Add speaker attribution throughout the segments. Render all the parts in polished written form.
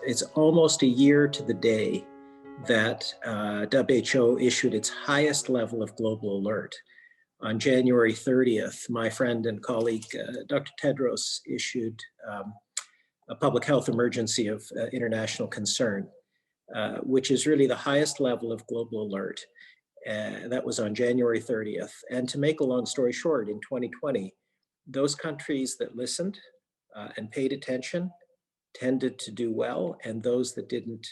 Speaker 1: it's almost a year to the day that WHO issued its highest level of global alert. On January 30th, my friend and colleague, Dr. Tedros, issued a public health emergency of international concern, which is really the highest level of global alert. That was on January 30th. And to make a long story short, in 2020, those countries that listened and paid attention tended to do well, and those that didn't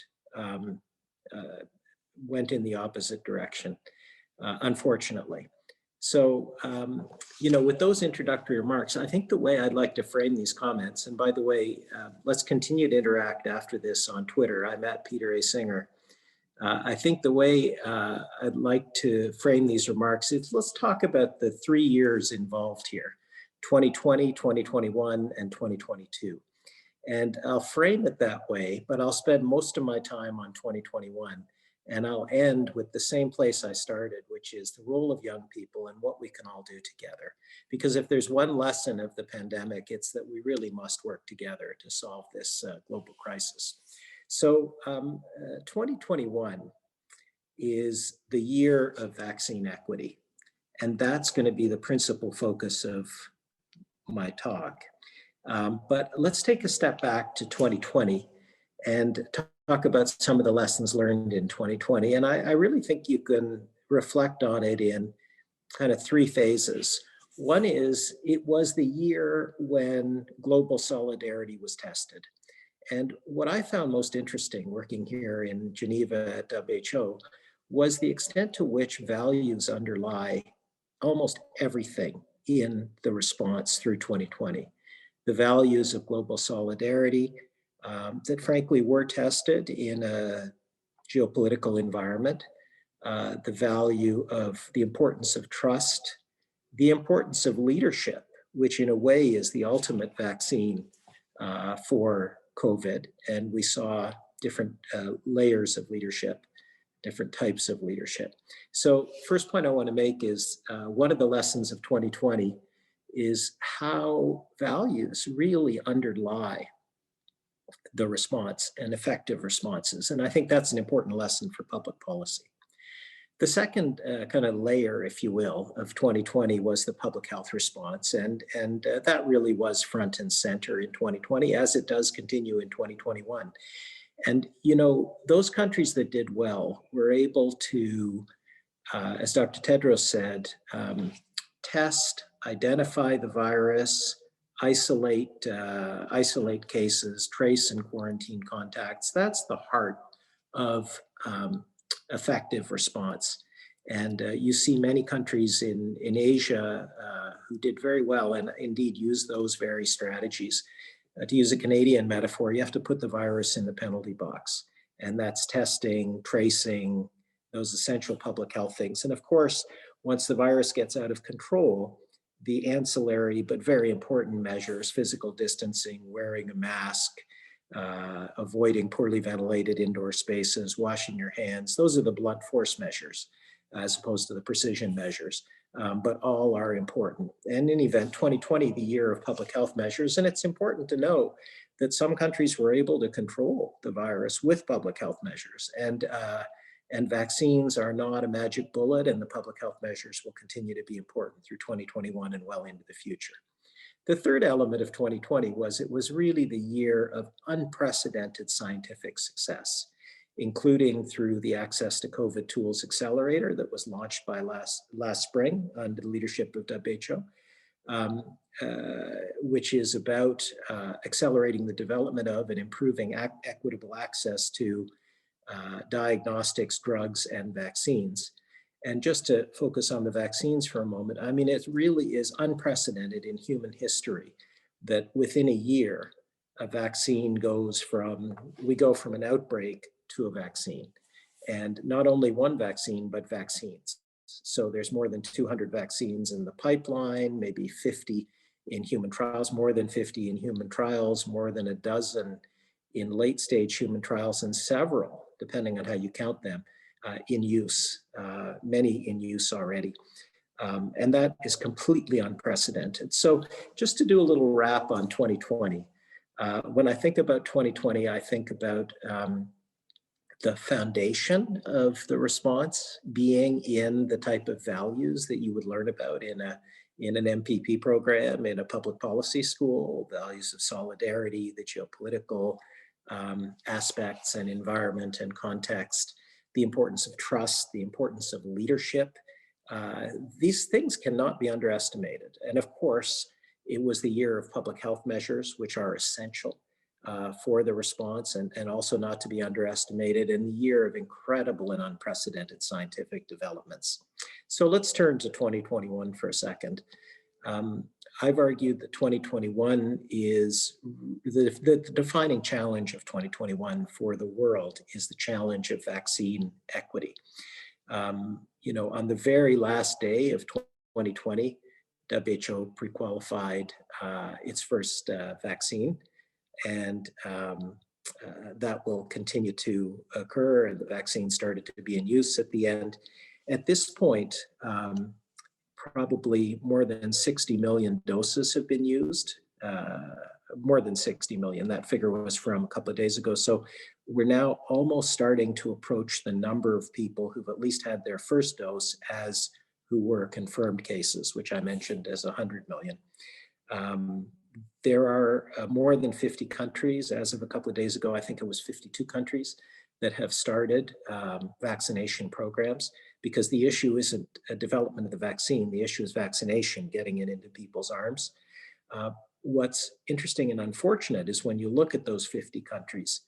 Speaker 1: went in the opposite direction, unfortunately. So, with those introductory remarks, I think the way I'd like to frame these comments, and by the way, let's continue to interact after this on Twitter. I'm at Peter A. Singer. I think the way I'd like to frame these remarks is let's talk about the 3 years involved here, 2020, 2021, and 2022. And I'll frame it that way, but I'll spend most of my time on 2021. And I'll end with the same place I started, which is the role of young people and what we can all do together. Because if there's one lesson of the pandemic, it's that we really must work together to solve this global crisis. So 2021 is the year of vaccine equity. And that's going to be the principal focus of my talk. But let's take a step back to 2020 and talk about some of the lessons learned in 2020. And I really think you can reflect on it in kind of 3 phases. One is it was the year when global solidarity was tested. And what I found most interesting working here in Geneva at WHO was the extent to which values underlie almost everything in the response through 2020. The values of global solidarity that frankly were tested in a geopolitical environment, the value of the importance of trust, the importance of leadership, which in a way is the ultimate vaccine for COVID. And we saw different layers of leadership, different types of leadership. So first point I want to make is one of the lessons of 2020 is how values really underlie the response and effective responses. And I think that's an important lesson for public policy. The second kind of layer, if you will, of 2020 was the public health response. And that really was front and center in 2020, as it does continue in 2021. And, those countries that did well were able to, as Dr. Tedros said, test, identify the virus, isolate cases, trace and quarantine contacts. That's the heart of effective response. And you see many countries in Asia who did very well and indeed use those very strategies. To use a Canadian metaphor, you have to put the virus in the penalty box. And that's testing, tracing, those essential public health things. And of course, once the virus gets out of control, the ancillary but very important measures, physical distancing, wearing a mask, avoiding poorly ventilated indoor spaces, washing your hands, those are the blunt force measures as opposed to the precision measures, but all are important. And in any event, 2020, the year of public health measures, and it's important to know that some countries were able to control the virus with public health measures. And vaccines are not a magic bullet, and the public health measures will continue to be important through 2021 and well into the future. The third element of 2020 was it was really the year of unprecedented scientific success, including through the Access to COVID Tools Accelerator that was launched by last spring under the leadership of WHO, which is about accelerating the development of and improving equitable access to diagnostics, drugs, and vaccines. And just to focus on the vaccines for a moment, I mean, it really is unprecedented in human history that within a year, a vaccine we go from an outbreak to a vaccine. And not only one vaccine, but vaccines. So there's more than 200 vaccines in the pipeline, maybe 50 in human trials, more than 50 in human trials, more than a dozen in late stage human trials, and several, depending on how you count them, in use, many in use already. And that is completely unprecedented. So just to do a little wrap on 2020, When I think about 2020, I think about the foundation of the response being in the type of values that you would learn about in an MPP program, in a public policy school, values of solidarity, the geopolitical aspects and environment and context, the importance of trust, the importance of leadership. These things cannot be underestimated. And of course, it was the year of public health measures, which are essential for the response and also not to be underestimated, in the year of incredible and unprecedented scientific developments. So let's turn to 2021 for a second. I've argued that 2021 is the defining challenge of 2021 for the world is the challenge of vaccine equity. You know, on the very last day of 2020, WHO pre-qualified its first vaccine, and that will continue to occur, and the vaccine started to be in use at the end. At this point, probably more than 60 million doses have been used, more than 60 million. That figure was from a couple of days ago. So we're now almost starting to approach the number of people who've at least had their first dose as who were confirmed cases, which I mentioned as 100 million. There are more than 50 countries, as of a couple of days ago, I think it was 52 countries that have started vaccination programs, because the issue isn't a development of the vaccine, the issue is vaccination, getting it into people's arms. What's interesting and unfortunate is when you look at those 50 countries,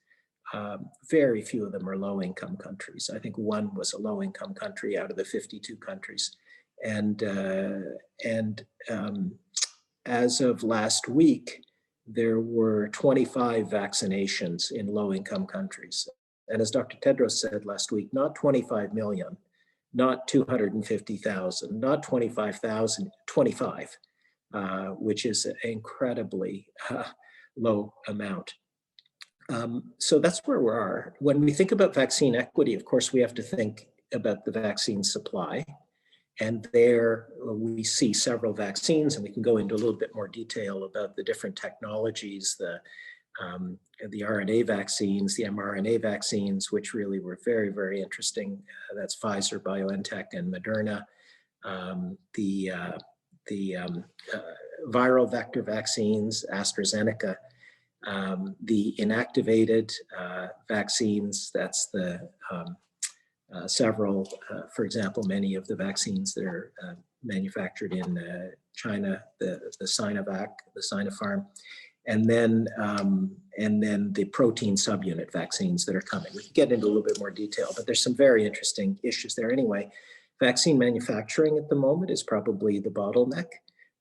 Speaker 1: very few of them are low-income countries. I think one was a low-income country out of the 52 countries. And as of last week, there were 25 vaccinations in low-income countries. And as Dr. Tedros said last week, not 25 million, not 250,000, not 25,000, 25, which is an incredibly low amount. So that's where we are. When we think about vaccine equity, of course, we have to think about the vaccine supply. And there we see several vaccines, and we can go into a little bit more detail about the different technologies, the RNA vaccines, the mRNA vaccines, which really were very, very interesting. That's Pfizer, BioNTech, and Moderna. The viral vector vaccines, AstraZeneca. The inactivated vaccines, that's the several, for example, many of the vaccines that are manufactured in China, the Sinovac, the Sinopharm, and then the protein subunit vaccines that are coming. We can get into a little bit more detail, but there's some very interesting issues there. Anyway, vaccine manufacturing at the moment is probably the bottleneck,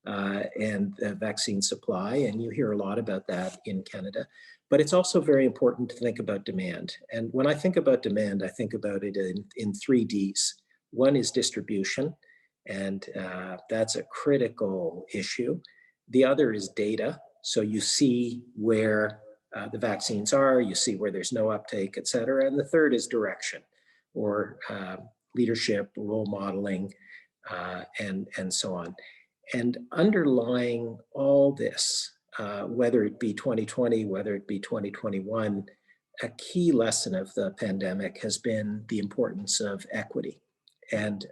Speaker 1: and vaccine supply, and you hear a lot about that in Canada. But it's also very important to think about demand. And when I think about demand, I think about it in 3 Ds. One is distribution, and that's a critical issue. The other is data. So you see where the vaccines are, you see where there's no uptake, et cetera. And the third is direction, or leadership, role modeling, and so on. And underlying all this, whether it be 2020, whether it be 2021, a key lesson of the pandemic has been the importance of equity, and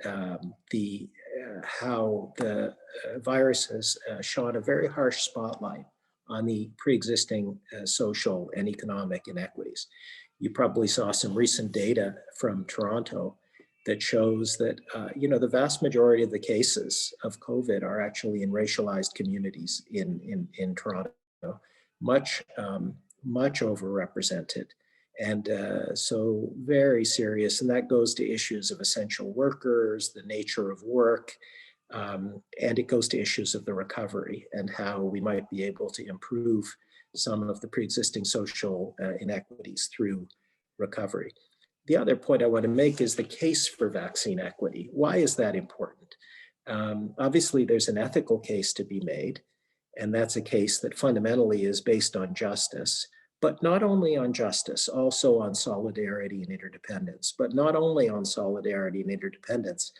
Speaker 1: how the virus has shone a very harsh spotlight on the pre-existing social and economic inequities. You probably saw some recent data from Toronto that shows that the vast majority of the cases of COVID are actually in racialized communities in Toronto, much overrepresented, and so very serious. And that goes to issues of essential workers, the nature of work, and it goes to issues of the recovery and how we might be able to improve some of the pre-existing social inequities through recovery. The other point I want to make is the case for vaccine equity. Why is that important? Obviously, there's an ethical case to be made, and that's a case that fundamentally is based on justice, but not only on justice, also on solidarity and interdependence, but not only on solidarity and interdependence,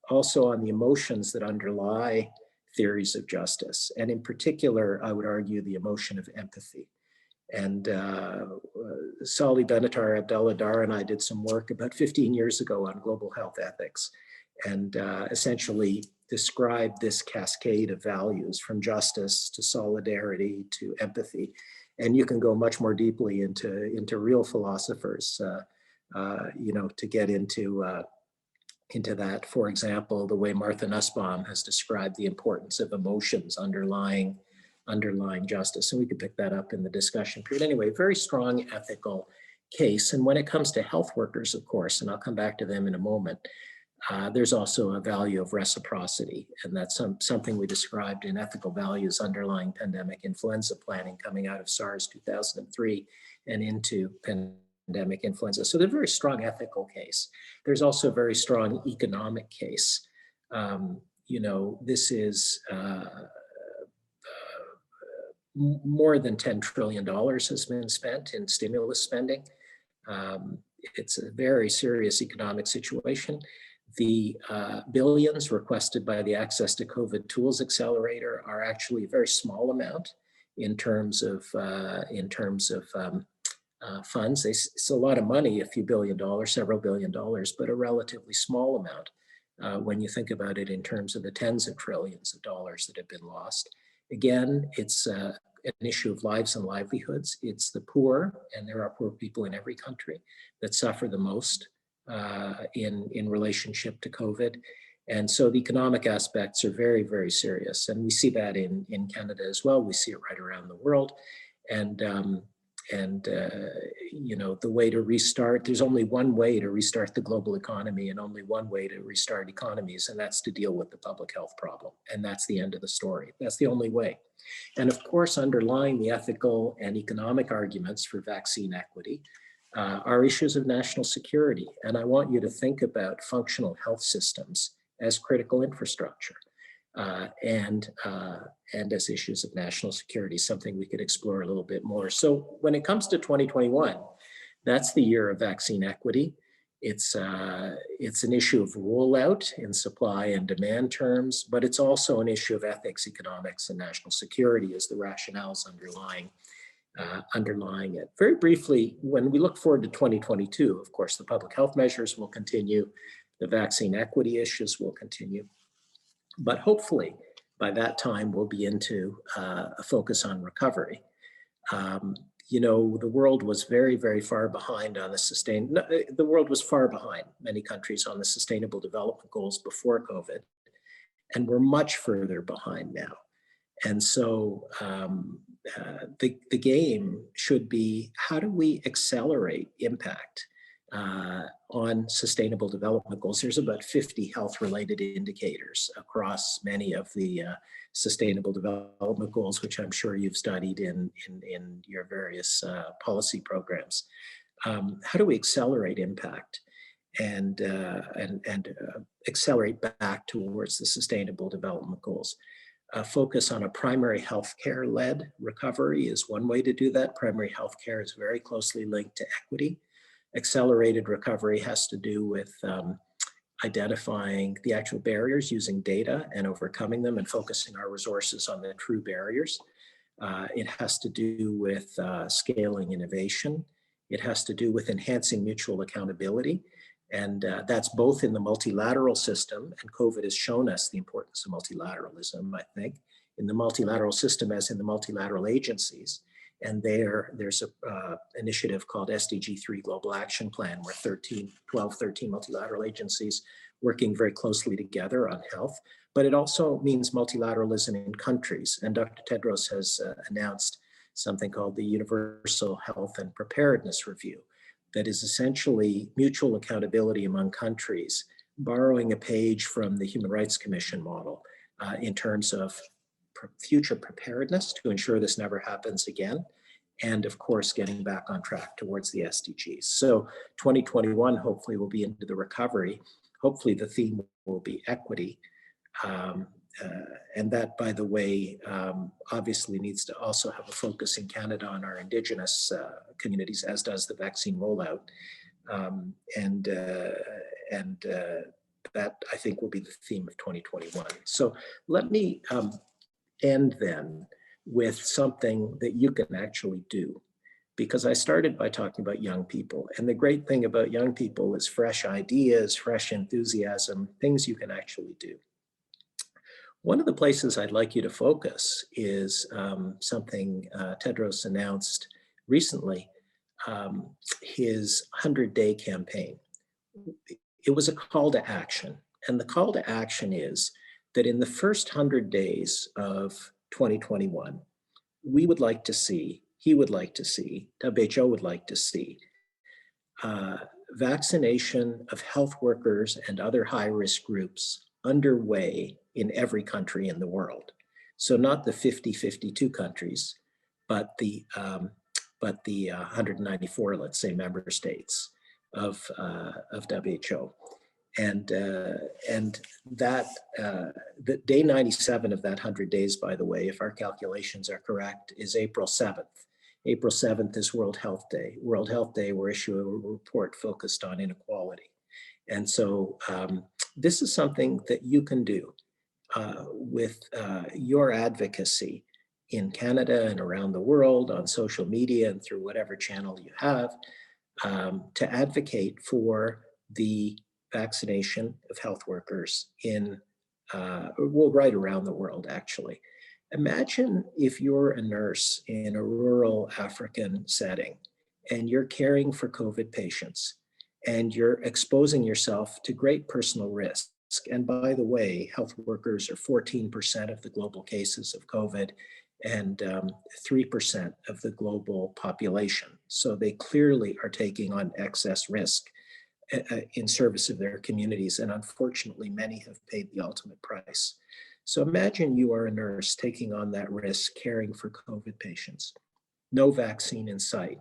Speaker 1: also on the emotions that underlie theories of justice. And in particular, I would argue the emotion of empathy. And Sali Benatar, Abdullah Dar, and I did some work about 15 years ago on global health ethics, and essentially described this cascade of values from justice to solidarity to empathy. And you can go much more deeply into real philosophers, to get into that. For example, the way Martha Nussbaum has described the importance of emotions underlying justice. And we could pick that up in the discussion period. Anyway, very strong ethical case. And when it comes to health workers, of course, and I'll come back to them in a moment, there's also a value of reciprocity. And that's something we described in Ethical Values Underlying Pandemic Influenza Planning coming out of SARS 2003 and into pandemic influenza. So there's a very strong ethical case. There's also a very strong economic case. This is more than $10 trillion has been spent in stimulus spending. It's a very serious economic situation. The billions requested by the Access to COVID Tools Accelerator are actually a very small amount in terms of funds. It's a lot of money, a few billion dollars, several billion dollars, but a relatively small amount when you think about it in terms of the tens of trillions of dollars that have been lost. Again, it's an issue of lives and livelihoods. It's the poor, and there are poor people in every country, that suffer the most in relationship to COVID. And so the economic aspects are very, very serious. And we see that in Canada as well. We see it right around the world. And the way to restart, there's only one way to restart the global economy and only one way to restart economies, and that's to deal with the public health problem. And that's the end of the story. That's the only way. And of course, underlying the ethical and economic arguments for vaccine equity are issues of national security. And I want you to think about functional health systems as critical infrastructure. And as issues of national security, something we could explore a little bit more. So when it comes to 2021, that's the year of vaccine equity. It's an issue of rollout in supply and demand terms, but it's also an issue of ethics, economics, and national security as the rationales underlying it. Very briefly, when we look forward to 2022, of course, the public health measures will continue, the vaccine equity issues will continue. But hopefully, by that time, we'll be into a focus on recovery. The world was very, very far behind on the world was far behind many countries on the Sustainable Development Goals before COVID, and we're much further behind now. And so the game should be, how do we accelerate impact on Sustainable Development Goals? There's about 50 health-related indicators across many of the Sustainable Development Goals, which I'm sure you've studied in your various policy programs. How do we accelerate impact and accelerate back towards the Sustainable Development Goals? Focus on a primary healthcare-led recovery is one way to do that. Primary healthcare is very closely linked to equity. Accelerated recovery has to do with identifying the actual barriers, using data and overcoming them, and focusing our resources on the true barriers. It has to do with scaling innovation. It has to do with enhancing mutual accountability. And that's both in the multilateral system, and COVID has shown us the importance of multilateralism, I think, in the multilateral system as in the multilateral agencies. And there's an initiative called SDG 3 Global Action Plan, where 13 multilateral agencies working very closely together on health. But it also means multilateralism in countries. And Dr. Tedros has announced something called the Universal Health and Preparedness Review, that is essentially mutual accountability among countries, borrowing a page from the Human Rights Commission model in terms of future preparedness to ensure this never happens again, and of course, getting back on track towards the SDGs. So 2021, hopefully, will be into the recovery. Hopefully, the theme will be equity. And that, by the way, obviously needs to also have a focus in Canada on our Indigenous communities, as does the vaccine rollout. And that, I think, will be the theme of 2021. So let me end then with something that you can actually do. because I started by talking about young people. And the great thing about young people is fresh ideas, fresh enthusiasm, things you can actually do. One of the places I'd like you to focus is something Tedros announced recently, his 100-day campaign. It was a call to action. And the call to action is that in the first 100 days of 2021, we would like to see, he would like to see, WHO would like to see vaccination of health workers and other high-risk groups underway in every country in the world. So not the 52 countries, but the 194, let's say, member states of WHO. And that the day 97 of that 100 days, by the way, if our calculations are correct, is April 7th. April 7th is World Health Day. World Health Day, we're issuing a report focused on inequality. And so this is something that you can do with your advocacy in Canada and around the world on social media and through whatever channel you have to advocate for the vaccination of health workers in, well, right around the world, actually. Imagine if you're a nurse in a rural African setting and you're caring for COVID patients and you're exposing yourself to great personal risk. And by the way, health workers are 14% of the global cases of COVID and 3% of the global population. So they clearly are taking on excess risk in service of their communities. And unfortunately, many have paid the ultimate price. So imagine you are a nurse taking on that risk, caring for COVID patients. No vaccine in sight.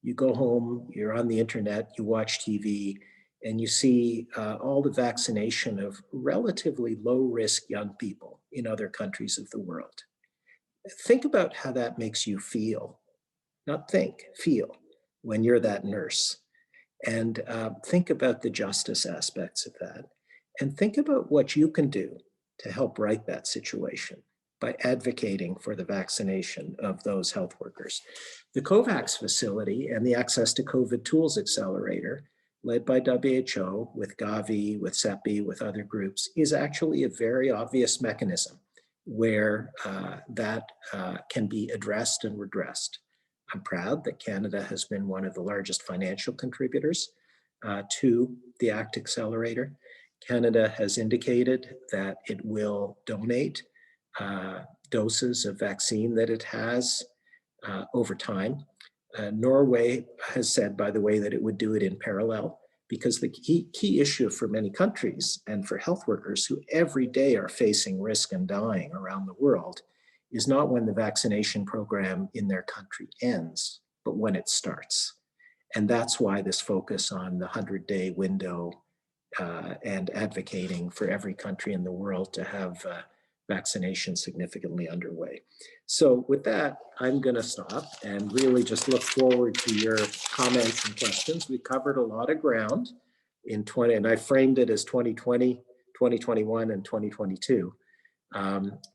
Speaker 1: You go home, you're on the internet, you watch TV, and you see all the vaccination of relatively low-risk young people in other countries of the world. Think about how that makes you feel. Not think, feel, when you're that nurse. And think about the justice aspects of that. And think about what you can do to help right that situation by advocating for the vaccination of those health workers. The COVAX facility and the Access to COVID Tools Accelerator, led by WHO, with Gavi, with CEPI, with other groups, is actually a very obvious mechanism where that can be addressed and redressed. I'm proud that Canada has been one of the largest financial contributors to the ACT Accelerator. Canada has indicated that it will donate doses of vaccine that it has over time. Norway has said, by the way, that it would do it in parallel, because the key issue for many countries and for health workers who every day are facing risk and dying around the world is not when the vaccination program in their country ends, but when it starts. And that's why this focus on the 100-day window and advocating for every country in the world to have vaccination significantly underway. So with that, I'm going to stop and really just look forward to your comments and questions. We covered a lot of ground in 20, and I framed it as 2020, 2021, and 2022.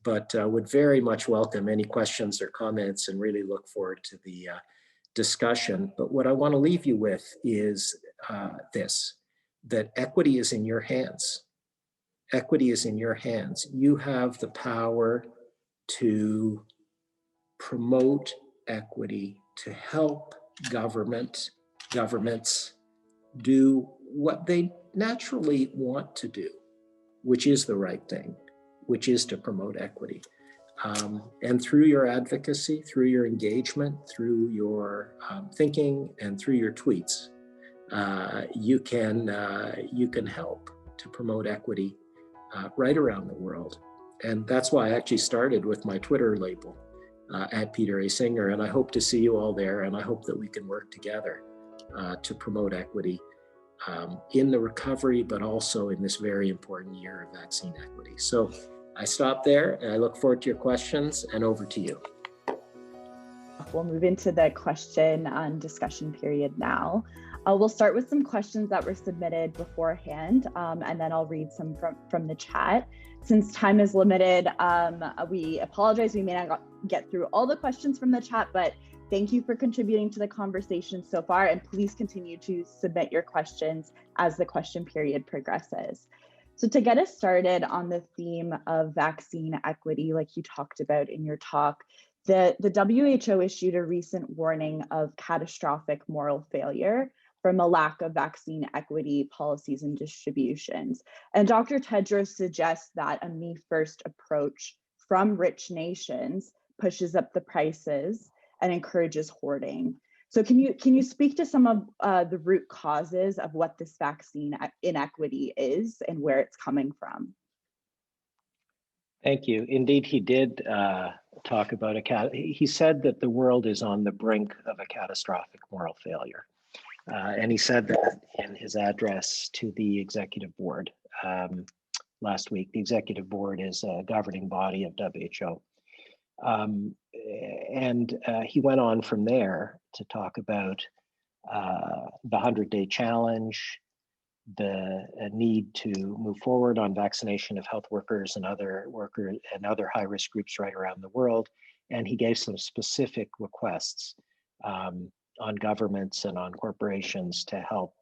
Speaker 1: But would very much welcome any questions or comments and really look forward to the discussion. But what I want to leave you with is this, that equity is in your hands. Equity is in your hands. You have the power to promote equity, to help governments do what they naturally want to do, which is the right thing, which is to promote equity. And through your advocacy, through your engagement, through your thinking, and through your tweets, you can help to promote equity right around the world. And that's why I actually started with my Twitter label at Peter A. Singer, and I hope to see you all there, and I hope that we can work together to promote equity in the recovery, but also in this very important year of vaccine equity. So I stop there, and I look forward to your questions, and over to you.
Speaker 2: We'll move into the question and discussion period now. We'll start with some questions that were submitted beforehand, and then I'll read some from the chat. Since time is limited, we apologize. We may not get through all the questions from the chat, but Thank you for contributing to the conversation so far, and please continue to submit your questions as the question period progresses. So to get us started on the theme of vaccine equity, like you talked about in your talk, the WHO issued a recent warning of catastrophic moral failure from a lack of vaccine equity policies and distributions. And Dr. Tedros suggests that a me-first approach from rich nations pushes up the prices and encourages hoarding. So can you speak to some of the root causes of what this vaccine inequity is and where it's coming from?
Speaker 3: Thank you. Indeed, he did talk about he said that the world is on the brink of a catastrophic moral failure. And he said that in his address to the executive board last week. The executive board is a governing body of WHO. And he went on from there to talk about the 100-day challenge, the need to move forward on vaccination of health workers and other high-risk groups right around the world. And he gave some specific requests on governments and on corporations to help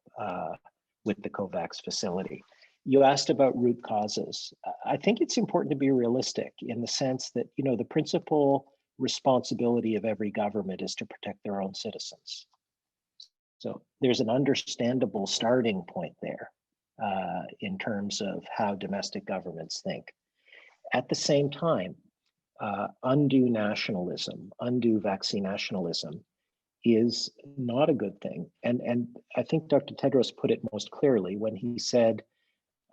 Speaker 3: with the COVAX facility. You asked about root causes. I think it's important to be realistic in the sense that, you know, the principal responsibility of every government is to protect their own citizens. So there's an understandable starting point there in terms of how domestic governments think. At the same time, undue nationalism, undue vaccine nationalism is not a good thing. And I think Dr. Tedros put it most clearly when he said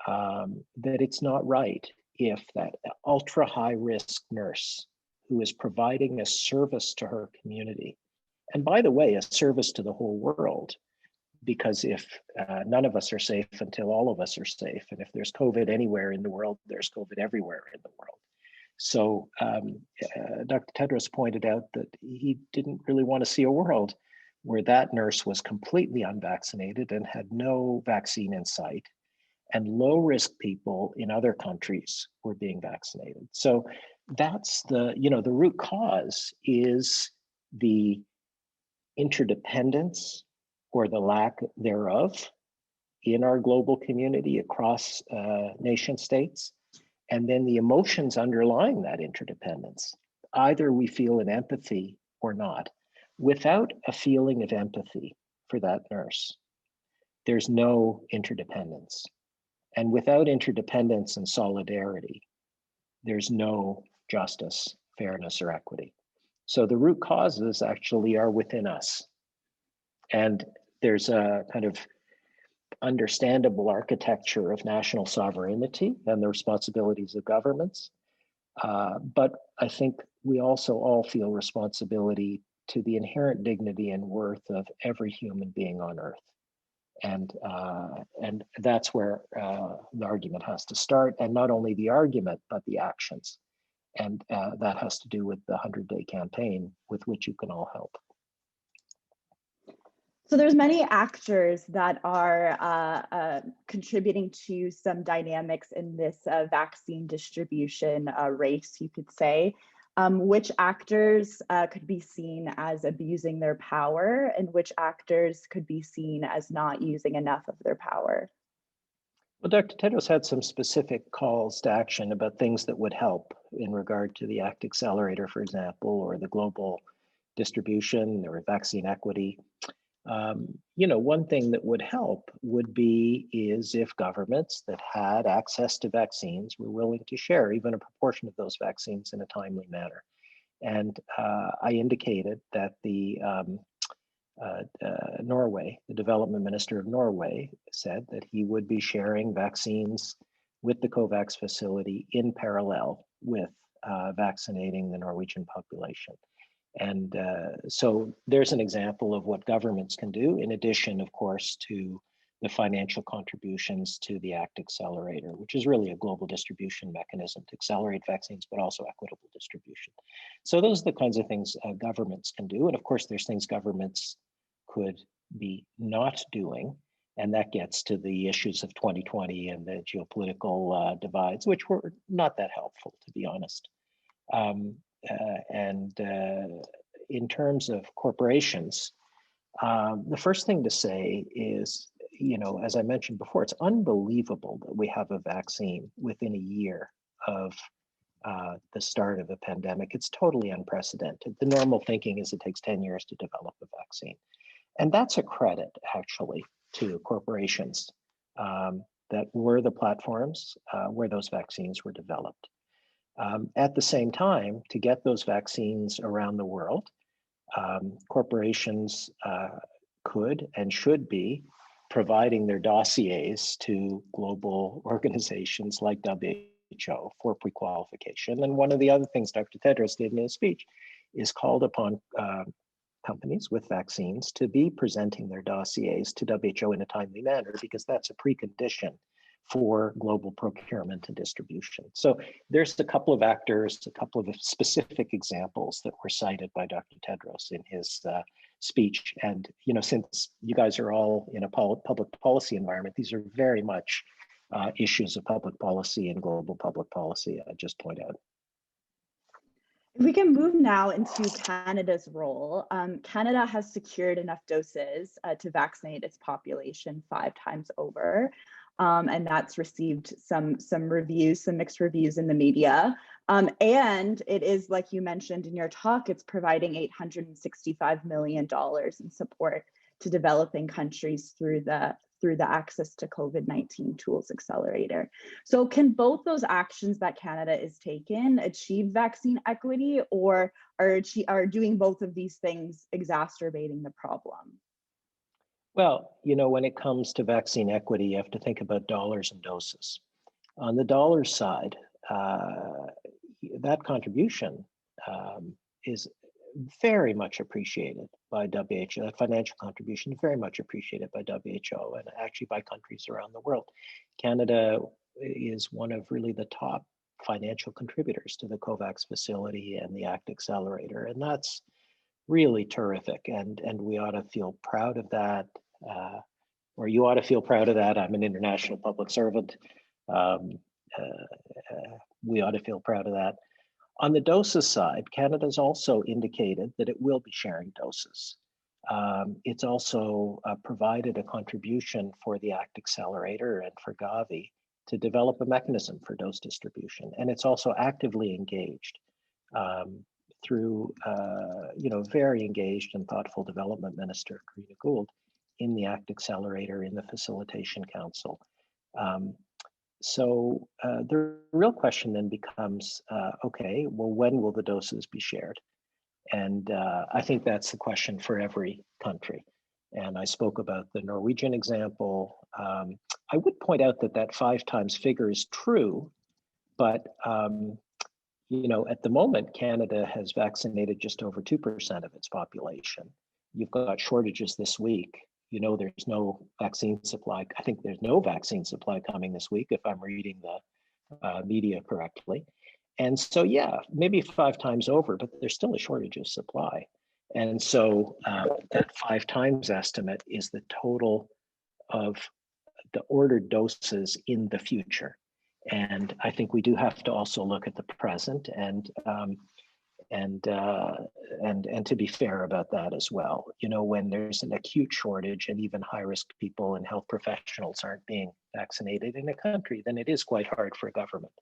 Speaker 3: that it's not right if that ultra high risk nurse who is providing a service to her community, and by the way, a service to the whole world, because if none of us are safe until all of us are safe, and if there's COVID anywhere in the world, there's COVID everywhere in the world. So Dr. Tedros pointed out that he didn't really want to see a world where that nurse was completely unvaccinated and had no vaccine in sight, and low-risk people in other countries were being vaccinated. So that's the root cause is the interdependence or the lack thereof in our global community across nation states, and then the emotions underlying that interdependence. Either we feel an empathy or not. Without a feeling of empathy for that nurse, there's no interdependence. And without interdependence and solidarity, there's no justice, fairness, or equity. So the root causes actually are within us. And there's a kind of understandable architecture of national sovereignty and the responsibilities of governments. But I think we also all feel responsibility to the inherent dignity and worth of every human being on Earth. And that's where the argument has to start, and not only the argument, but the actions. And that has to do with the 100-day campaign with which you can all help.
Speaker 2: So there's many actors that are contributing to some dynamics in this vaccine distribution race, you could say. Which actors could be seen as abusing their power, and which actors could be seen as not using enough of their power?
Speaker 3: Well, Dr. Tedros had some specific calls to action about things that would help in regard to the ACT Accelerator, for example, or the global distribution or vaccine equity. One thing that would help would be if governments that had access to vaccines were willing to share even a proportion of those vaccines in a timely manner. And I indicated that the Norway, the development minister of Norway, said that he would be sharing vaccines with the COVAX facility in parallel with vaccinating the Norwegian population. And so there's an example of what governments can do, in addition, of course, to the financial contributions to the ACT Accelerator, which is really a global distribution mechanism to accelerate vaccines, but also equitable distribution. So those are the kinds of things governments can do. And of course, there's things governments could be not doing. And that gets to the issues of 2020 and the geopolitical divides, which were not that helpful, to be honest. in terms of corporations, the first thing to say is, as I mentioned before, it's unbelievable that we have a vaccine within a year of the start of a pandemic. It's totally unprecedented. The normal thinking is it takes 10 years to develop a vaccine. And that's a credit, actually, to corporations that were the platforms where those vaccines were developed. At the same time, to get those vaccines around the world, corporations could and should be providing their dossiers to global organizations like WHO for pre-qualification. And one of the other things Dr. Tedros did in his speech is called upon companies with vaccines to be presenting their dossiers to WHO in a timely manner, because that's a precondition for global procurement and distribution. So there's a couple of actors, a couple of specific examples that were cited by Dr. Tedros in his speech. And since you guys are all in a public policy environment, these are very much issues of public policy and global public policy, I just point out.
Speaker 2: We can move now into Canada's role. Canada has secured enough doses to vaccinate its population 5 times over. And that's received some mixed reviews in the media. And it is, like you mentioned in your talk, it's providing $865 million in support to developing countries through the Access to COVID-19 Tools Accelerator. So can both those actions that Canada is taking achieve vaccine equity, or are doing both of these things exacerbating the problem?
Speaker 3: Well, when it comes to vaccine equity, you have to think about dollars and doses. On the dollar side, that contribution is very much appreciated by WHO. That financial contribution is very much appreciated by WHO and actually by countries around the world. Canada is one of really the top financial contributors to the COVAX facility and the ACT Accelerator, and that's really terrific. And we ought to feel proud of that. Or you ought to feel proud of that. I'm an international public servant. We ought to feel proud of that. On the doses side, Canada's also indicated that it will be sharing doses. It's also provided a contribution for the ACT Accelerator and for Gavi to develop a mechanism for dose distribution. And it's also actively engaged through, very engaged and thoughtful development minister, Karina Gould, in the ACT Accelerator, in the Facilitation Council. So the real question then becomes, okay, well, when will the doses be shared? And I think that's the question for every country. And I spoke about the Norwegian example. I would point out that 5 times figure is true, but at the moment, Canada has vaccinated just over 2% of its population. You've got shortages this week. There's no vaccine supply. I think there's no vaccine supply coming this week, if I'm reading the media correctly. And so, yeah, maybe 5 times over, but there's still a shortage of supply. And so that 5 times estimate is the total of the ordered doses in the future. And I think we do have to also look at the present and to be fair about that as well. When there's an acute shortage and even high-risk people and health professionals aren't being vaccinated in a country, then it is quite hard for a government.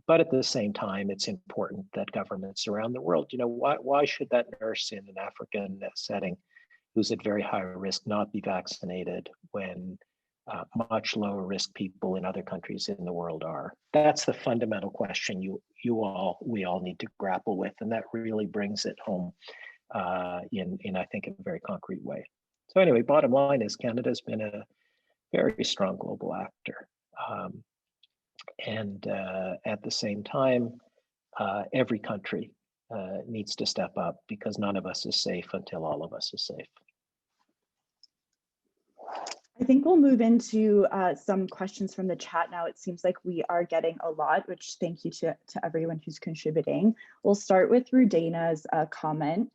Speaker 3: But at the same time, it's important that governments around the world, why should that nurse in an African setting who's at very high risk not be vaccinated when much lower risk people in other countries in the world are? That's the fundamental question we all need to grapple with, and that really brings it home in I think a very concrete way. So anyway, bottom line is Canada's been a very strong global actor, and at the same time, every country needs to step up, because none of us is safe until all of us is safe.
Speaker 2: I think we'll move into some questions from the chat now. It seems like we are getting a lot, which thank you to everyone who's contributing. We'll start with Rudana's comment,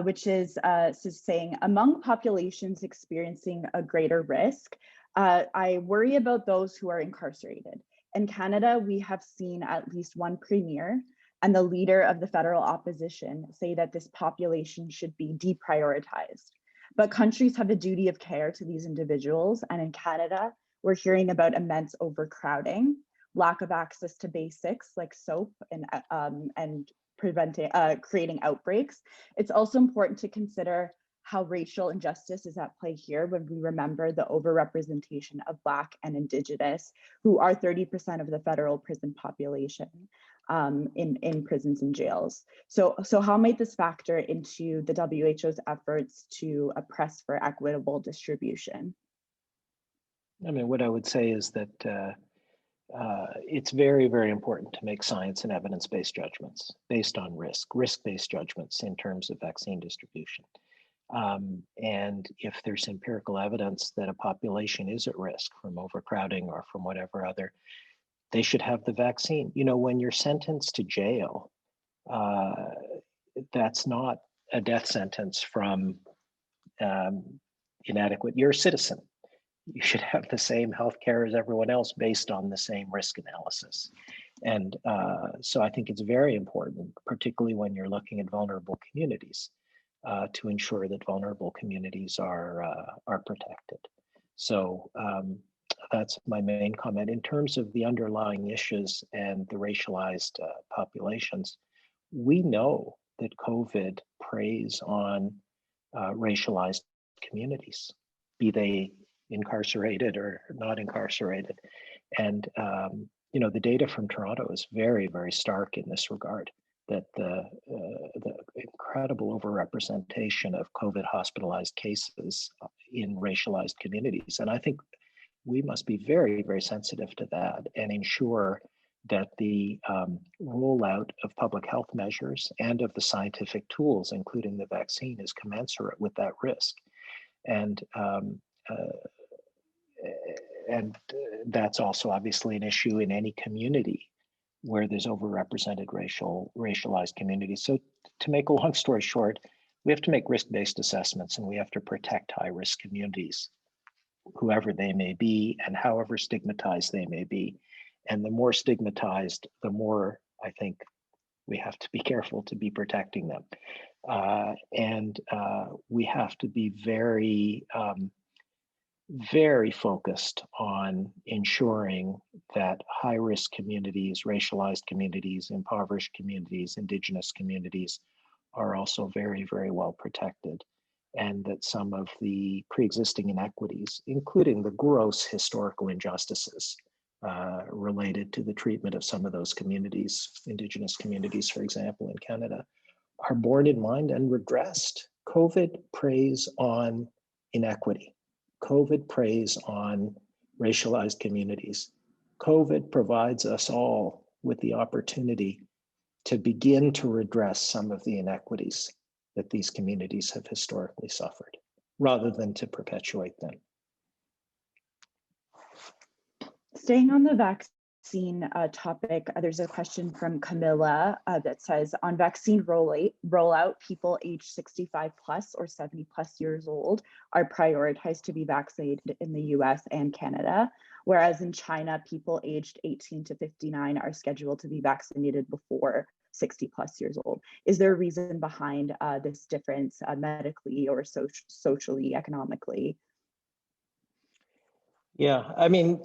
Speaker 2: which is saying, among populations experiencing a greater risk, I worry about those who are incarcerated. In Canada, we have seen at least one premier and the leader of the federal opposition say that this population should be deprioritized. But countries have a duty of care to these individuals, and in Canada, we're hearing about immense overcrowding, lack of access to basics like soap, and creating outbreaks. It's also important to consider how racial injustice is at play here when we remember the overrepresentation of Black and Indigenous, who are 30% of the federal prison population in prisons and jails. So how might this factor into the WHO's efforts to press for equitable distribution?
Speaker 3: I mean, what I would say is that it's very, very important to make science and evidence-based judgments based on risk-based judgments in terms of vaccine distribution. And if there's empirical evidence that a population is at risk from overcrowding or from whatever other, they should have the vaccine. You know, when you're sentenced to jail, that's not a death sentence from inadequate. You're a citizen. You should have the same health care as everyone else based on the same risk analysis. And so I think it's very important, particularly when you're looking at vulnerable communities, to ensure that vulnerable communities are protected. So that's my main comment. In terms of the underlying issues and the racialized populations, we know that COVID preys on racialized communities, be they incarcerated or not incarcerated. And you know, the data from Toronto is very, very stark in this regard, that the incredible overrepresentation of COVID hospitalized cases in racialized communities. And I think we must be very, very sensitive to that and ensure that the rollout of public health measures and of the scientific tools, including the vaccine, is commensurate with that risk. And that's also obviously an issue in any community where there's overrepresented racialized communities. So to make a long story short, we have to make risk-based assessments, and we have to protect high-risk communities, whoever they may be and however stigmatized they may be. And the more stigmatized, the more I think we have to be careful to be protecting them. And we have to be very, very focused on ensuring that high-risk communities, racialized communities, impoverished communities, Indigenous communities are also very, very well protected. And that some of the pre-existing inequities, including the gross historical injustices related to the treatment of some of those communities, Indigenous communities, for example, in Canada, are borne in mind and redressed. COVID preys on inequity. COVID preys on racialized communities. COVID provides us all with the opportunity to begin to redress some of the inequities that these communities have historically suffered, rather than to perpetuate them.
Speaker 2: Staying on the vaccine topic, there's a question from Camilla that says, on vaccine rollout, people age 65 plus or 70 plus years old are prioritized to be vaccinated in the US and Canada, whereas in China, people aged 18 to 59 are scheduled to be vaccinated before 60 plus years old. Is there a reason behind this difference medically or socially, economically?
Speaker 3: Yeah, I mean,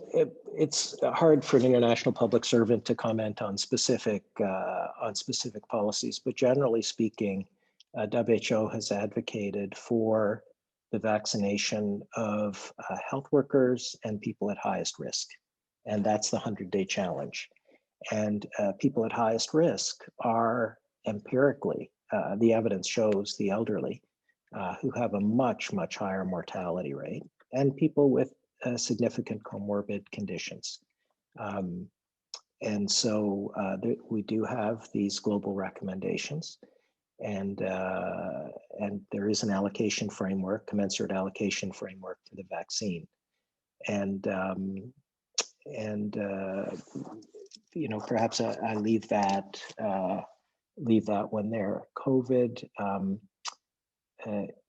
Speaker 3: it's hard for an international public servant to comment on specific policies, but generally speaking, WHO has advocated for the vaccination of health workers and people at highest risk, and that's the 100-day challenge. And people at highest risk are empirically, the evidence shows, the elderly, who have a much, much higher mortality rate, and people with significant comorbid conditions. And so we do have these global recommendations, and there is an allocation framework, commensurate allocation framework to the vaccine. And you know, perhaps I leave that one there. COVID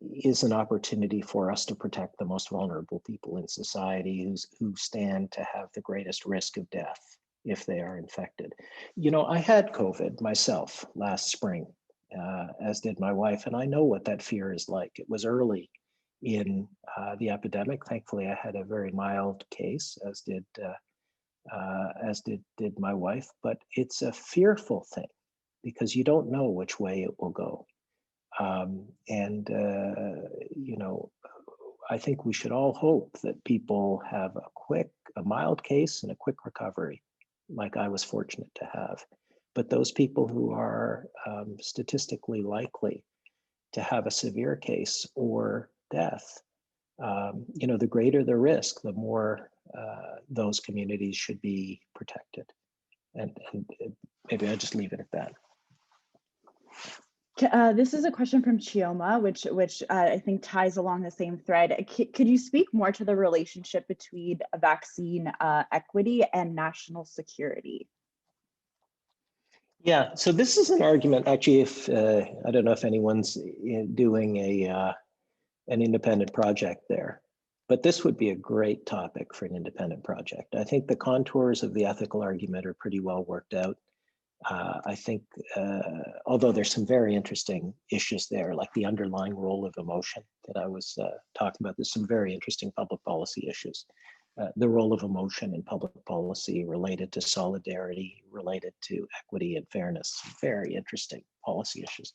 Speaker 3: is an opportunity for us to protect the most vulnerable people in society who stand to have the greatest risk of death if they are infected. You know, I had COVID myself last spring, as did my wife, and I know what that fear is like. It was early in the epidemic. Thankfully, I had a very mild case, as did my wife. But it's a fearful thing because you don't know which way it will go. You know, I think we should all hope that people have a mild case and a quick recovery, like I was fortunate to have. But those people who are statistically likely to have a severe case or death, you know, the greater the risk, the more those communities should be protected. And maybe I'll just leave it at that.
Speaker 2: This is a question from Chioma, which I think ties along the same thread. Could you speak more to the relationship between vaccine equity and national security?
Speaker 3: Yeah, so this is an argument, actually, if I don't know if anyone's doing an independent project there, but this would be a great topic for an independent project. I think the contours of the ethical argument are pretty well worked out. I think, although there's some very interesting issues there, like the underlying role of emotion that I was talking about, there's some very interesting public policy issues. The role of emotion in public policy related to solidarity, related to equity and fairness, very interesting policy issues.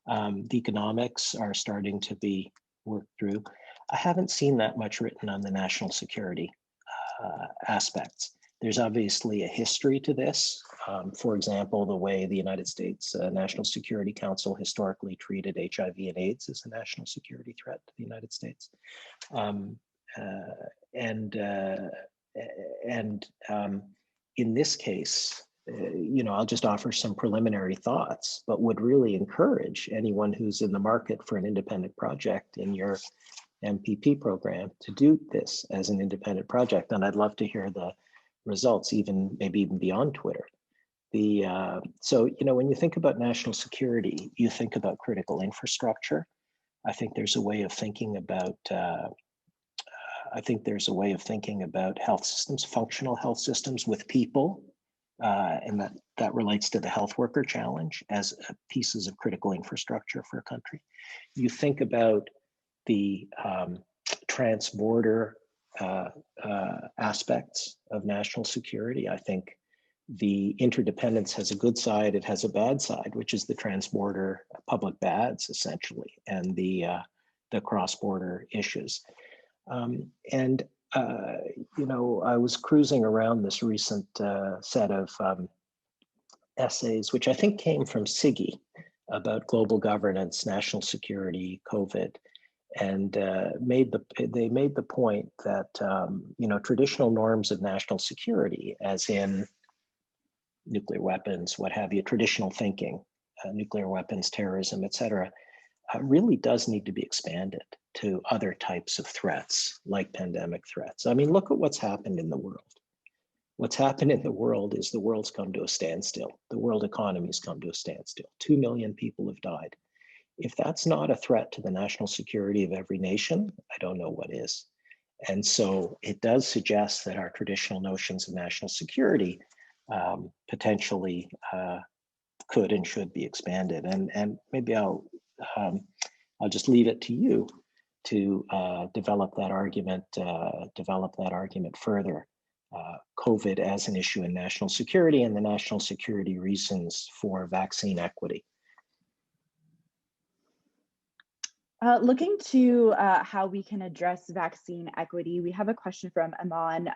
Speaker 3: The economics are starting to be worked through. I haven't seen that much written on the national security aspects. There's obviously a history to this. For example, the way the United States National Security Council historically treated HIV and AIDS as a national security threat to the United States. In this case, you know, I'll just offer some preliminary thoughts, but would really encourage anyone who's in the market for an independent project in your MPP program to do this as an independent project. And I'd love to hear the results, maybe even beyond Twitter. So, you know, when you think about national security, you think about critical infrastructure. I think there's a way of thinking about health systems, functional health systems with people, and that relates to the health worker challenge as pieces of critical infrastructure for a country. You think about the transborder aspects of national security. I think the interdependence has a good side, it has a bad side, which is the transborder public bads, essentially, and the cross-border issues. You know, I was cruising around this recent set of essays, which I think came from SIGI, about global governance, national security, COVID, and they made the point that you know, traditional norms of national security, as in nuclear weapons, what have you, traditional thinking, nuclear weapons, terrorism, et cetera, really does need to be expanded to other types of threats, like pandemic threats. I mean, look at what's happened in the world. What's happened in the world is the world's come to a standstill. The world economy's come to a standstill. 2 million people have died. If that's not a threat to the national security of every nation, I don't know what is. And so it does suggest that our traditional notions of national security potentially could and should be expanded. And maybe I'll just leave it to you to develop that argument further. COVID as an issue in national security and the national security reasons for vaccine equity.
Speaker 2: Looking to how we can address vaccine equity, we have a question from Aman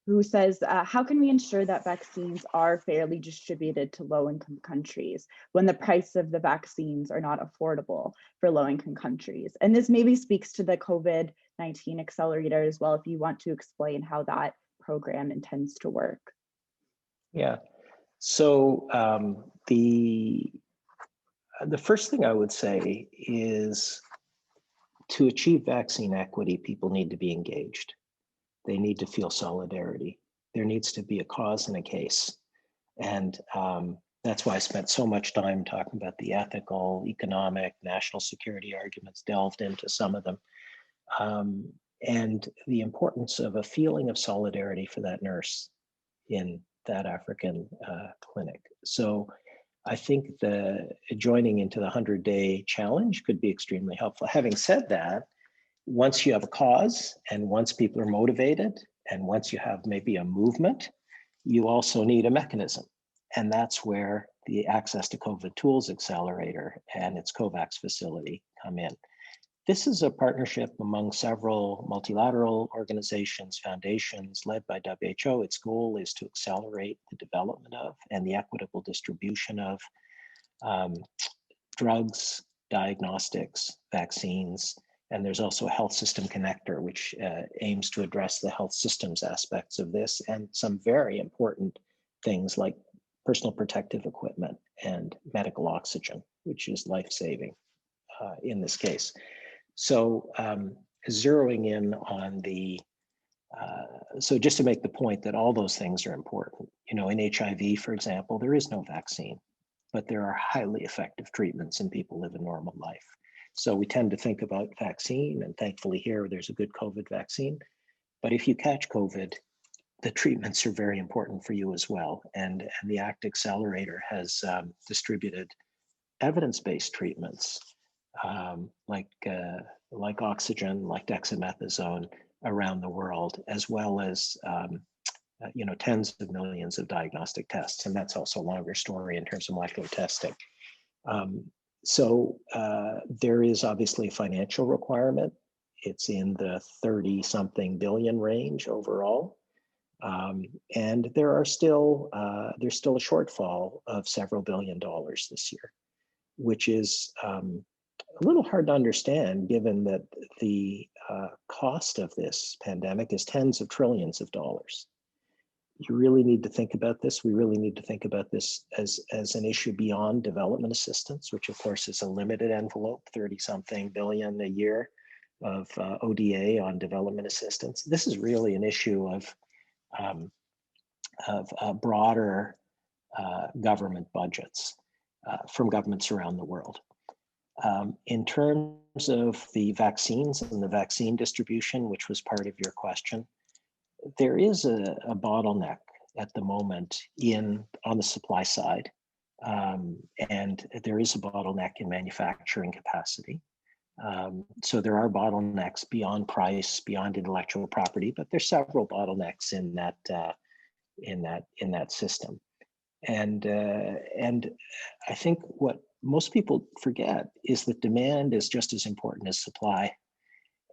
Speaker 2: who says, how can we ensure that vaccines are fairly distributed to low-income countries when the price of the vaccines are not affordable for low-income countries? And this maybe speaks to the COVID-19 accelerator as well, if you want to explain how that program intends to work.
Speaker 3: Yeah, so the first thing I would say is, to achieve vaccine equity, people need to be engaged. They need to feel solidarity. There needs to be a cause and a case. And that's why I spent so much time talking about the ethical, economic, national security arguments, delved into some of them. And the importance of a feeling of solidarity for that nurse in African clinic. So I think the joining into the 100-day challenge could be extremely helpful. Having said that, once you have a cause and once people are motivated and once you have maybe a movement, you also need a mechanism. And that's where the Access to COVID Tools Accelerator and its COVAX facility come in. This is a partnership among several multilateral organizations, foundations led by WHO. Its goal is to accelerate the development of and the equitable distribution of drugs, diagnostics, vaccines, and there's also a health system connector, which aims to address the health systems aspects of this and some very important things like personal protective equipment and medical oxygen, which is life-saving in this case. So zeroing in on the, so just to make the point that all those things are important. You know, in HIV, for example, there is no vaccine, but there are highly effective treatments and people live a normal life. So we tend to think about vaccine, and thankfully here there's a good COVID vaccine. But if you catch COVID, the treatments are very important for you as well. And the ACT Accelerator has distributed evidence-based treatments like oxygen, like dexamethasone around the world, as well as tens of millions of diagnostic tests. And that's also a longer story in terms of molecular testing. So there is obviously a financial requirement. It's in the 30-something billion range overall. And there's still a shortfall of several $1 billion this year, which is a little hard to understand given that the cost of this pandemic is tens of trillions of dollars. You really need to think about this. We really need to think about this as an issue beyond development assistance, which of course is a limited envelope, 30-something billion a year of ODA on development assistance. This is really an issue of broader government budgets from governments around the world. In terms of the vaccines and the vaccine distribution, which was part of your question, there is a bottleneck at the moment on the supply side, and there is a bottleneck in manufacturing capacity. So there are bottlenecks beyond price, beyond intellectual property, but there's several bottlenecks in that system. And I think what most people forget is that demand is just as important as supply.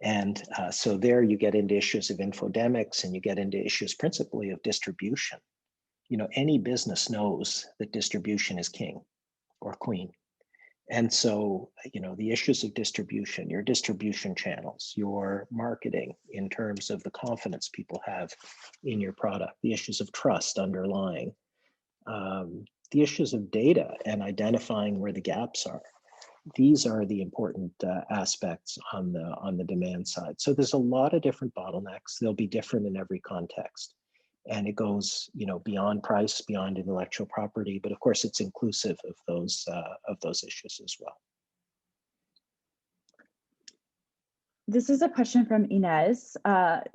Speaker 3: And so there you get into issues of infodemics and you get into issues principally of distribution. You know, any business knows that distribution is king or queen. And so, you know, the issues of distribution, your distribution channels, your marketing in terms of the confidence people have in your product, the issues of trust underlying, the issues of data and identifying where the gaps are. These are the important aspects on the demand side. So there's a lot of different bottlenecks. They'll be different in every context. And it goes, you know, beyond price, beyond intellectual property, but of course it's inclusive of those issues as well.
Speaker 2: This is a question from Inez.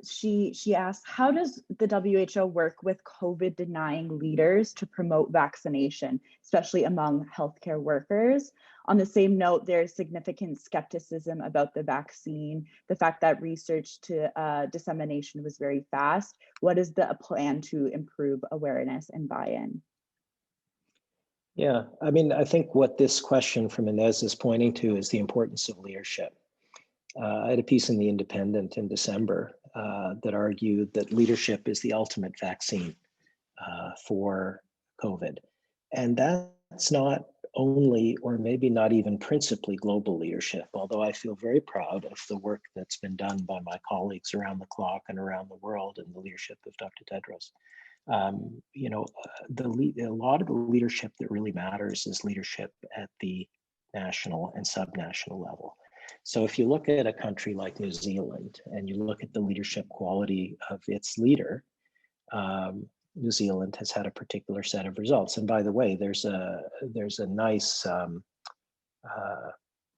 Speaker 2: She asked, how does the WHO work with COVID denying leaders to promote vaccination, especially among healthcare workers? On the same note, there's significant skepticism about the vaccine, the fact that research to dissemination was very fast. What is the plan to improve awareness and buy-in?
Speaker 3: Yeah, I mean, I think what this question from Inez is pointing to is the importance of leadership. I had a piece in The Independent in December that argued that leadership is the ultimate vaccine for COVID. And that's not only, or maybe not even principally, global leadership, although I feel very proud of the work that's been done by my colleagues around the clock and around the world in the leadership of Dr. Tedros. You know, a lot of the leadership that really matters is leadership at the national and subnational level. So if you look at a country like New Zealand and you look at the leadership quality of its leader, New Zealand has had a particular set of results. And by the way, there's a nice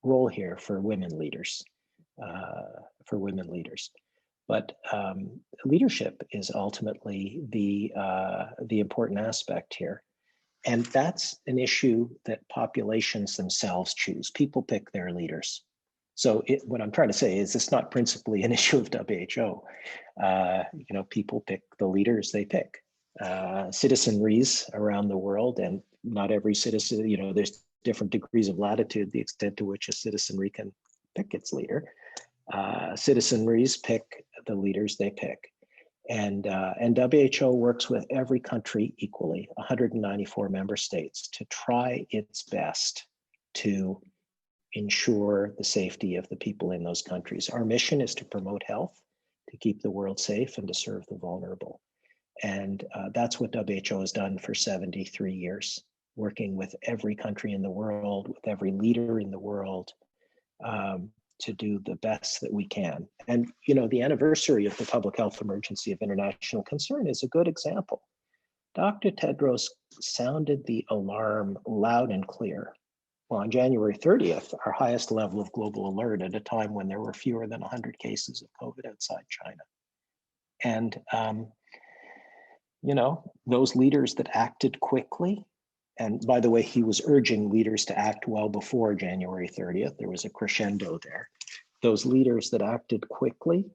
Speaker 3: role here for women leaders, But leadership is ultimately the important aspect here. And that's an issue that populations themselves choose. People pick their leaders. So what I'm trying to say is it's not principally an issue of WHO. People pick the leaders they pick. Citizenries around the world, and not every citizen, there's different degrees of latitude, the extent to which a citizenry can pick its leader. Citizenries pick the leaders they pick. And WHO works with every country equally, 194 member states, to try its best to ensure the safety of the people in those countries. Our mission is to promote health, to keep the world safe, and to serve the vulnerable. And that's what WHO has done for 73 years, working with every country in the world, with every leader in the world, to do the best that we can. And, the anniversary of the public health emergency of international concern is a good example. Dr. Tedros sounded the alarm loud and clear. Well, on January 30th, our highest level of global alert at a time when there were fewer than 100 cases of COVID outside China. And, those leaders that acted quickly, and by the way, he was urging leaders to act well before January 30th. There was a crescendo there. Those leaders that acted quickly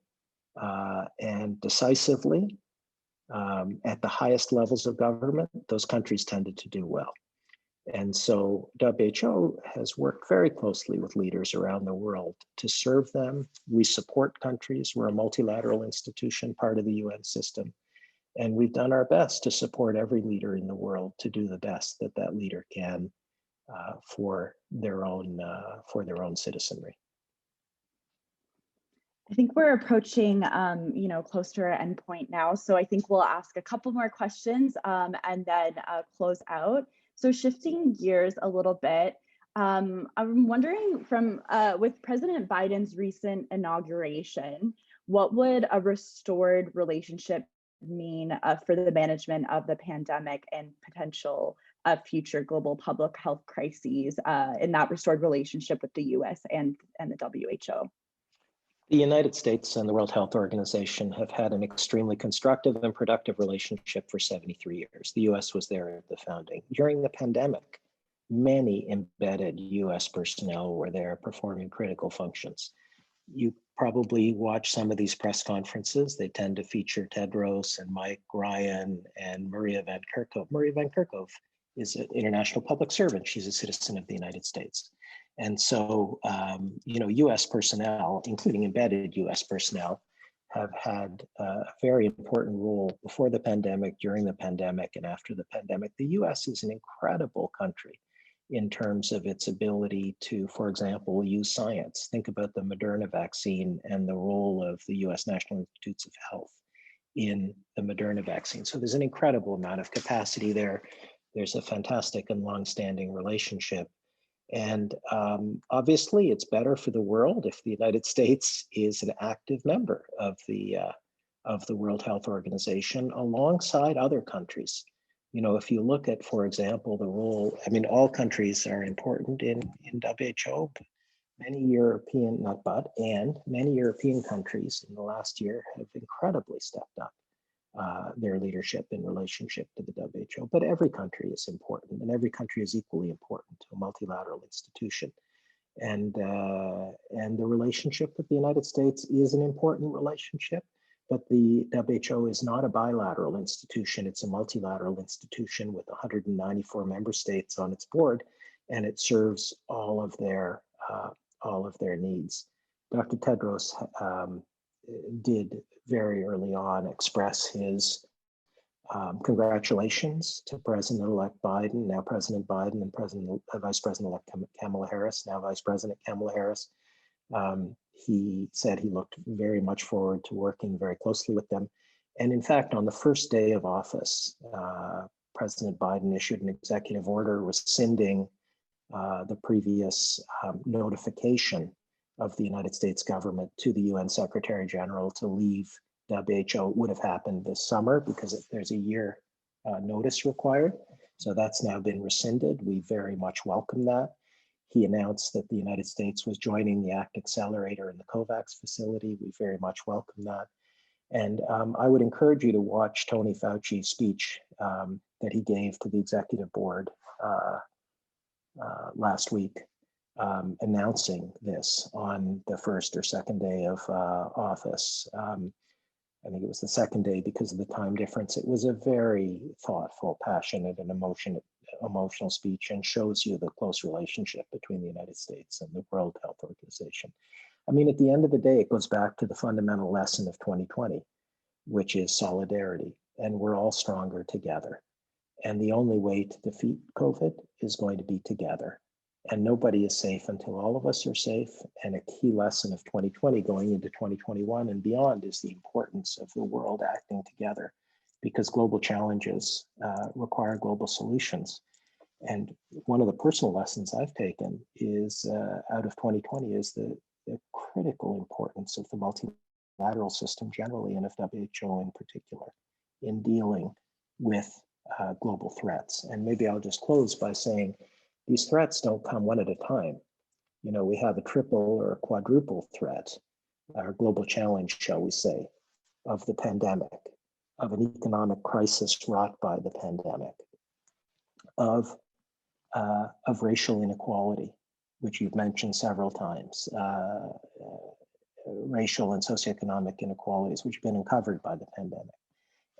Speaker 3: and decisively at the highest levels of government, those countries tended to do well. And so WHO has worked very closely with leaders around the world to serve them. We support countries. We're a multilateral institution, part of the UN system. And we've done our best to support every leader in the world to do the best that leader can for their own citizenry.
Speaker 2: I think we're approaching, close to our end point now. So I think we'll ask a couple more questions and then close out. So shifting gears a little bit, I'm wondering with President Biden's recent inauguration, what would a restored relationship mean for the management of the pandemic and potential future global public health crises in that restored relationship with the US and the WHO?
Speaker 3: The United States and the World Health Organization have had an extremely constructive and productive relationship for 73 years. The US was there at the founding. During the pandemic, many embedded US personnel were there performing critical functions. You probably watch some of these press conferences. They tend to feature Tedros and Mike Ryan and Maria Van Kerkhove. Maria Van Kerkhove is an international public servant. She's a citizen of the United States. And so, US personnel, including embedded US personnel, have had a very important role before the pandemic, during the pandemic, and after the pandemic. The US is an incredible country in terms of its ability to, for example, use science. Think about the Moderna vaccine and the role of the US National Institutes of Health in the Moderna vaccine. So there's an incredible amount of capacity there. There's a fantastic and longstanding relationship. And obviously, it's better for the world if the United States is an active member of the World Health Organization alongside other countries. If you look at, for example, the role, all countries are important in WHO. Many European, many European countries in the last year have incredibly stepped up their leadership in relationship to the WHO. But every country is important, and every country is equally important to a multilateral institution. And the relationship with the United States is an important relationship. But the WHO is not a bilateral institution. It's a multilateral institution with 194 member states on its board, and it serves all of their needs. Dr. Tedros did very early on express his congratulations to President-elect Biden, now President Biden, and Vice President-elect Kamala Harris, now Vice President Kamala Harris. He said he looked very much forward to working very closely with them. And in fact, on the first day of office, President Biden issued an executive order rescinding the previous notification of the United States government to the UN Secretary General to leave WHO. It would have happened this summer because there's a year notice required. So that's now been rescinded. We very much welcome that. He announced that the United States was joining the ACT Accelerator and the COVAX facility. We very much welcome that. And I would encourage you to watch Tony Fauci's speech that he gave to the executive board last week, announcing this on the first or second day of office. I think it was the second day because of the time difference. It was a very thoughtful, passionate, and emotional speech, and shows you the close relationship between the United States and the World Health Organization. I mean, at the end of the day, it goes back to the fundamental lesson of 2020, which is solidarity, and we're all stronger together. And the only way to defeat COVID is going to be together. And nobody is safe until all of us are safe. And a key lesson of 2020 going into 2021 and beyond is the importance of the world acting together, because global challenges require global solutions. And one of the personal lessons I've taken is out of 2020 is the critical importance of the multilateral system generally, and of WHO in particular, in dealing with global threats. And maybe I'll just close by saying these threats don't come one at a time. You know, we have a triple or a quadruple threat, our global challenge, shall we say, of the pandemic, of an economic crisis wrought by the pandemic, of racial inequality, which you've mentioned several times, racial and socioeconomic inequalities, which have been uncovered by the pandemic,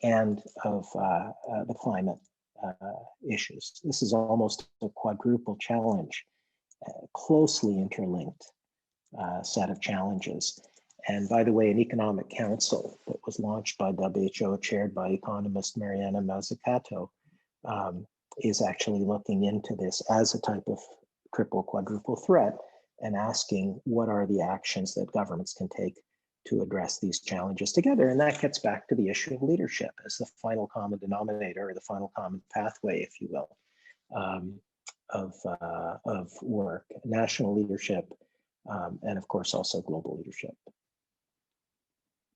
Speaker 3: and of the climate issues. This is almost a quadruple challenge, closely interlinked set of challenges. And by the way, an economic council that was launched by WHO, chaired by economist Mariana Mazzucato, is actually looking into this as a type of triple, quadruple threat and asking what are the actions that governments can take to address these challenges together. And that gets back to the issue of leadership as the final common denominator, or the final common pathway, if you will, of work, national leadership, and of course also global leadership.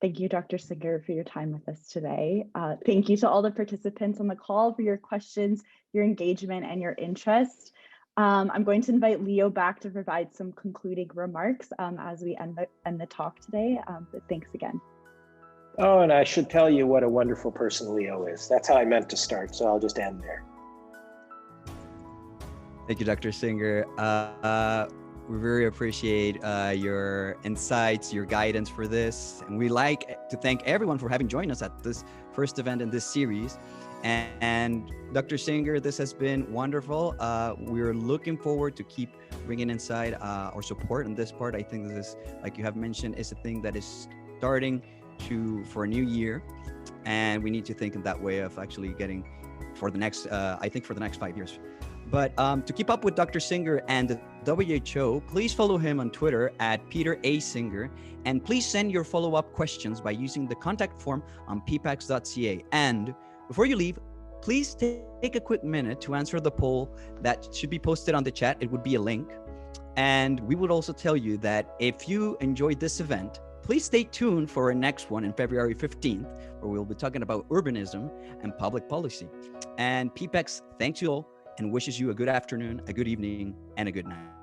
Speaker 2: Thank you, Dr. Singer, for your time with us today. Thank you to all the participants on the call for your questions, your engagement, and your interest. I'm going to invite Leo back to provide some concluding remarks as we end the talk today, but thanks again.
Speaker 3: Oh, and I should tell you what a wonderful person Leo is. That's how I meant to start, so I'll just end there.
Speaker 4: Thank you, Dr. Singer. We really appreciate your insights, your guidance for this. And we like to thank everyone for having joined us at this first event in this series. And Dr. Singer, this has been wonderful. We're looking forward to keep bringing inside our support in this part. I think this is, like you have mentioned, is a thing that is starting for a new year. And we need to think in that way of actually getting for the next, I think for the next 5 years. But to keep up with Dr. Singer and the WHO, please follow him on Twitter at Peter A. Singer, and please send your follow-up questions by using the contact form on ppags.ca. And before you leave, please take a quick minute to answer the poll that should be posted on the chat. It would be a link. And we would also tell you that if you enjoyed this event, please stay tuned for our next one on February 15th, where we'll be talking about urbanism and public policy. And PPAGS thanks you all and wishes you a good afternoon, a good evening, and a good night.